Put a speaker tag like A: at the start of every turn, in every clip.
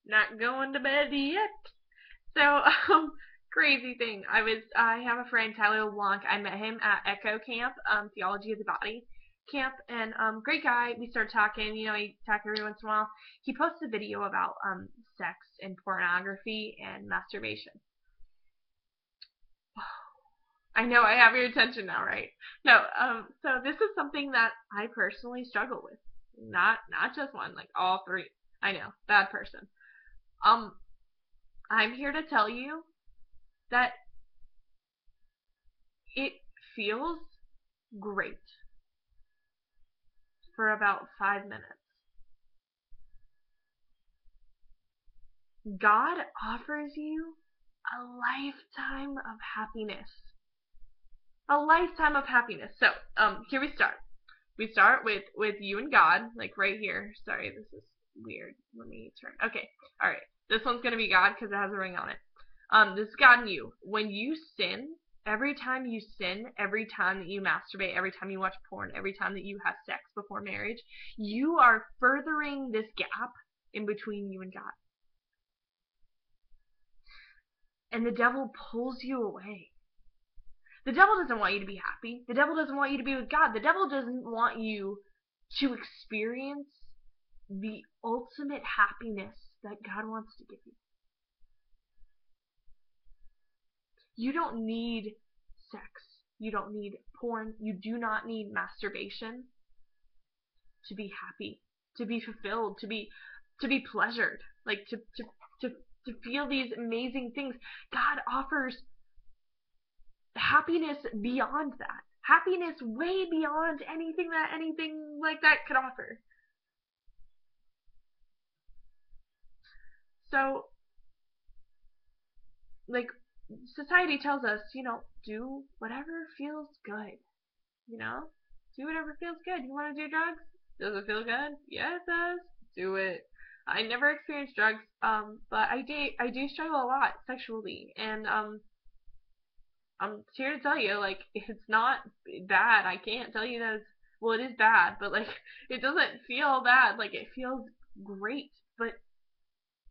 A: Not going to bed yet. So, crazy thing. I have a friend, Tyler LeBlanc. I met him at Echo Camp, Theology of the Body camp, and great guy. We started talking. He talk every once in a while. He posted a video about sex and pornography and masturbation. I know I have your attention now, right? No, so this is something that I personally struggle with. Not just one, like all three. I know, bad person. Um, I'm here to tell you that it feels great for about 5 minutes. God offers you a lifetime of happiness. A lifetime of happiness. So, here we start. We start with you and God, like right here. Sorry, this is weird. Let me turn. Okay, all right. This one's gonna be God because it has a ring on it. This is God and you. When you sin, every time you sin, every time that you masturbate, every time you watch porn, every time that you have sex before marriage, you are furthering this gap in between you and God. And the devil pulls you away. The devil doesn't want you to be happy. The devil doesn't want you to be with God. The devil doesn't want you to experience the ultimate happiness that God wants to give you. You don't need sex. You don't need porn. You do not need masturbation to be happy, to be fulfilled, to be pleasured, like to feel these amazing things. God offers happiness beyond that. Happiness way beyond anything like that could offer. So, like, society tells us, do whatever feels good. You know, do whatever feels good. You want to do drugs? Does it feel good? Yeah, it does. Do it. I never experienced drugs, but I do struggle a lot sexually, and I'm here to tell you, like, it's not bad. I can't tell you that well, it is bad, but like, it doesn't feel bad. Like, it feels great. But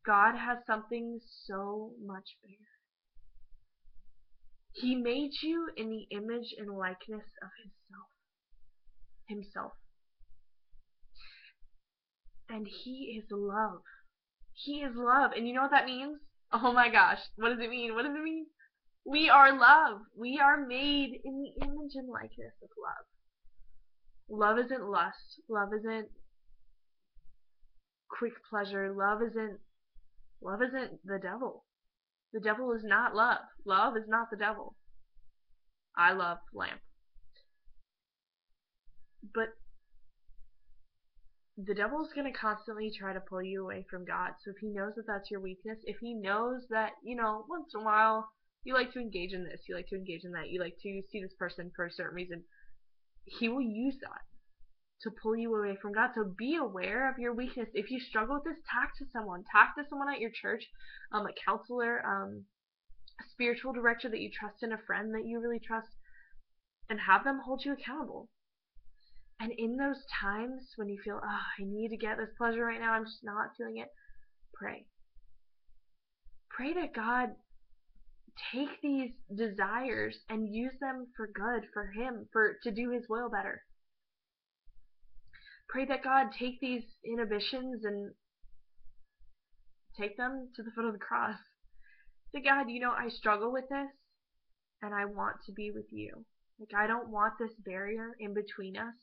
A: God has something so much bigger. He made you in the image and likeness of Himself. And He is love. He is love. And you know what that means? Oh my gosh. What does it mean? What does it mean? We are love. We are made in the image and likeness of love. Love isn't lust. Love isn't quick pleasure. Love isn't the devil. The devil is not love. Love is not the devil. I love lamp. But the devil's going to constantly try to pull you away from God. So if he knows that that's your weakness, if he knows that, once in a while you like to engage in this, you like to engage in that, you like to see this person for a certain reason, he will use that to pull you away from God. So be aware of your weakness. If you struggle with this, talk to someone. Talk to someone at your church, a counselor, a spiritual director that you trust, and a friend that you really trust, and have them hold you accountable. And in those times when you feel, I need to get this pleasure right now, I'm just not feeling it, pray. Pray that God take these desires and use them for good, for Him, to do His will better. Pray that God take these inhibitions and take them to the foot of the cross. Say, God, I struggle with this, and I want to be with you. Like, I don't want this barrier in between us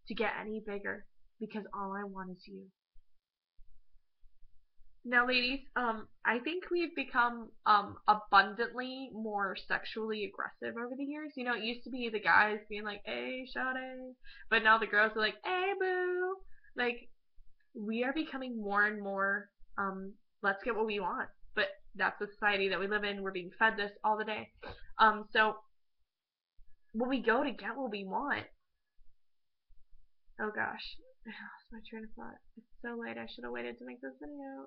A: to get any bigger, because all I want is you. Now, ladies, I think we've become abundantly more sexually aggressive over the years. It used to be the guys being like, "Hey, shawty," but now the girls are like, "Hey, boo." Like, we are becoming more and more, let's get what we want. But that's the society that we live in. We're being fed this all the day. So when we go to get what we want, oh gosh, I lost my train of thought. It's so late. I should have waited to make this video.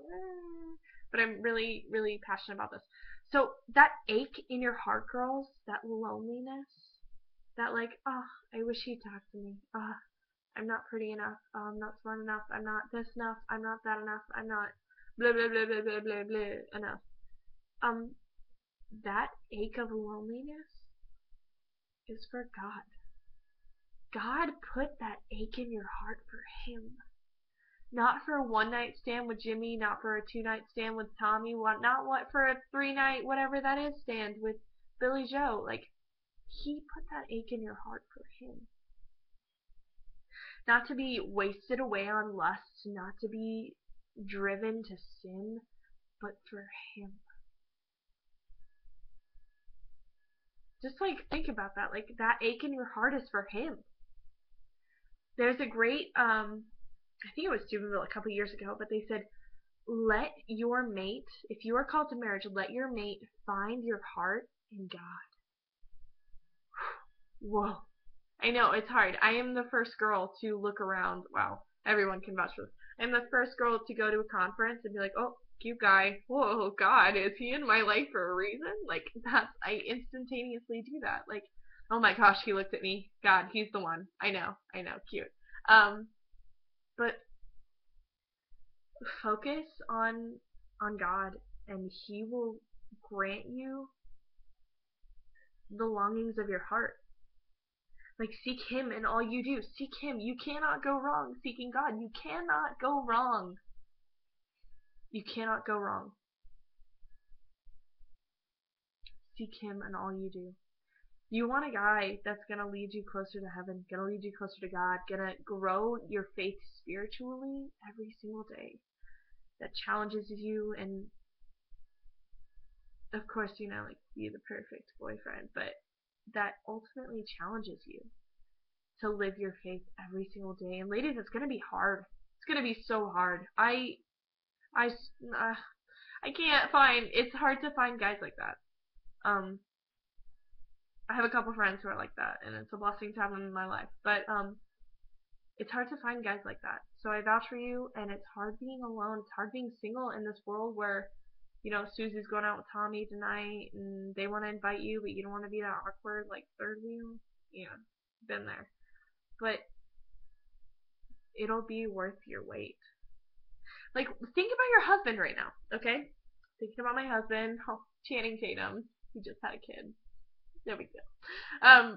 A: But I'm really, really passionate about this. So that ache in your heart, girls, that loneliness, that like, I wish he'd talk to me. I'm not pretty enough. I'm not smart enough. I'm not this enough. I'm not that enough. I'm not blah blah blah blah blah blah blah. Enough. Um, that ache of loneliness is for God. God put that ache in your heart for Him. Not for a one night stand with Jimmy, not for a 2 night stand with Tommy, not what for a 3 night whatever that is stand with Billy Joe. Like, He put that ache in your heart for Him. Not to be wasted away on lust, not to be driven to sin, but for Him. Just like think about that. Like, that ache in your heart is for Him. There's a great I think it was Steubenville a couple years ago, but they said, let your mate, if you are called to marriage, let your mate find your heart in God. Whoa. I know, it's hard. I am the first girl to look around. Wow, everyone can vouch for this. I'm the first girl to go to a conference and be like, oh, cute guy. Whoa, God, is he in my life for a reason? Like, I instantaneously do that. Like, oh my gosh, he looked at me. God, he's the one. I know, cute. But focus on God, and He will grant you the longings of your heart. Like, seek Him in all you do. Seek Him. You cannot go wrong seeking God. You cannot go wrong. You cannot go wrong. Seek Him in all you do. You want a guy that's going to lead you closer to heaven, going to lead you closer to God, going to grow your faith spiritually every single day, that challenges you, and of course, like, be the perfect boyfriend, but that ultimately challenges you to live your faith every single day. And ladies, it's gonna be hard. It's gonna be so hard. I can't find. It's hard to find guys like that. I have a couple friends who are like that, and it's a blessing to have them in my life. But it's hard to find guys like that. So I vouch for you, and it's hard being alone. It's hard being single in this world where, Susie's going out with Tommy tonight, and they want to invite you, but you don't want to be that awkward, like, third wheel. Yeah, been there. But it'll be worth your wait. Like, think about your husband right now, okay? Thinking about my husband, Channing Tatum. He just had a kid. No big deal.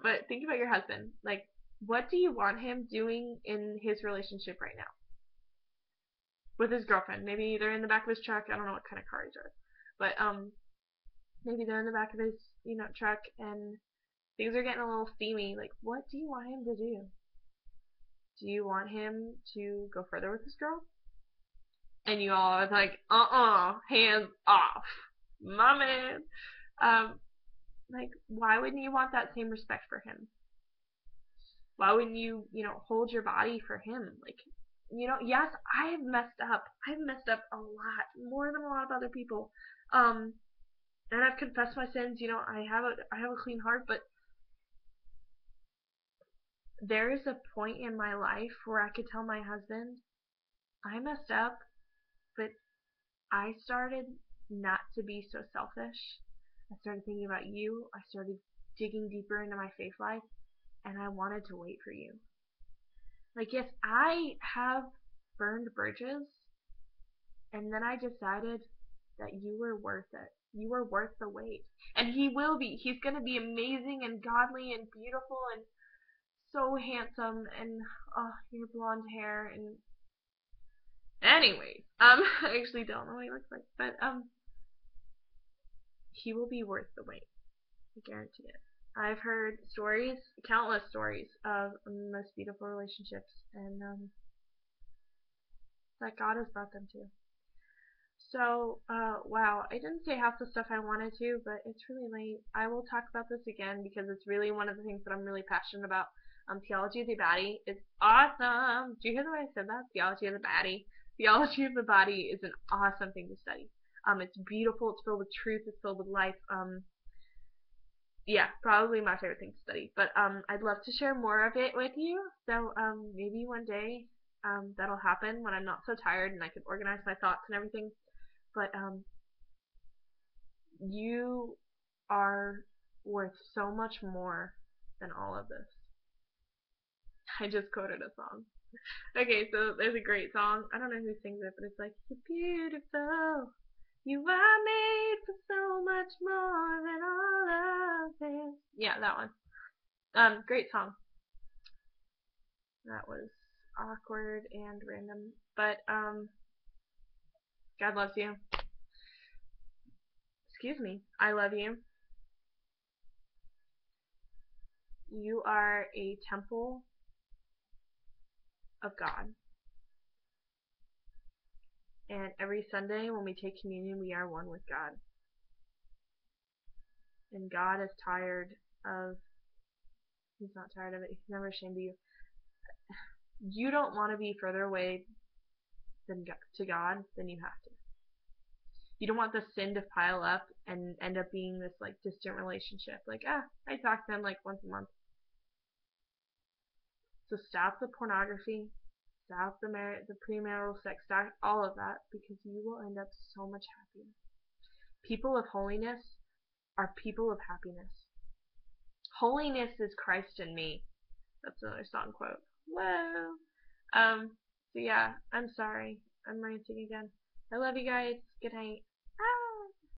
A: But think about your husband. Like, what do you want him doing in his relationship right now? With his girlfriend. Maybe they're in the back of his truck. I don't know what kind of car he drives. But, maybe they're in the back of his, truck, and things are getting a little steamy. Like, what do you want him to do? Do you want him to go further with this girl? And you all are like, hands off, my man. Like, why wouldn't you want that same respect for him? Why wouldn't you, hold your body for him? Like, yes, I have messed up. I've messed up a lot, more than a lot of other people. And I've confessed my sins. I have a clean heart, but there is a point in my life where I could tell my husband, I messed up, but I started not to be so selfish. I started thinking about you. I started digging deeper into my faith life, and I wanted to wait for you. Like, yes, I have burned bridges, and then I decided that you were worth it. You were worth the wait. And he will be. He's going to be amazing and godly and beautiful and so handsome, and your blonde hair, and anyways, I actually don't know what he looks like, but he will be worth the wait. I guarantee it. I've heard stories, countless stories of the most beautiful relationships, and that God has brought them to. So, wow, I didn't say half the stuff I wanted to, but it's really late. I will talk about this again because it's really one of the things that I'm really passionate about. Theology of the Body is awesome. Do you hear the way I said that? Theology of the Body. Theology of the Body is an awesome thing to study. It's beautiful. It's filled with truth. It's filled with life. Yeah, probably my favorite thing to study. But I'd love to share more of it with you. So maybe one day that'll happen when I'm not so tired and I can organize my thoughts and everything. But you are worth so much more than all of this. I just quoted a song. Okay, so there's a great song. I don't know who sings it, but it's like, "You're beautiful. You are made for so much more than all of this." Yeah, that one. Great song. That was awkward and random, but God loves you. Excuse me. I love you. You are a temple of God. And every Sunday when we take communion, we are one with God. And God is tired of, He's not tired of it. He's never ashamed of you. You don't want to be further away to God than you have to. You don't want the sin to pile up and end up being this like distant relationship. Like, I talk to him like once a month. So stop the pornography, stop the premarital sex, stop all of that, because you will end up so much happier. People of holiness are people of happiness. Holiness is Christ in me. That's another song quote. Whoa. So yeah, I'm sorry. I'm ranting again. I love you guys. Good night.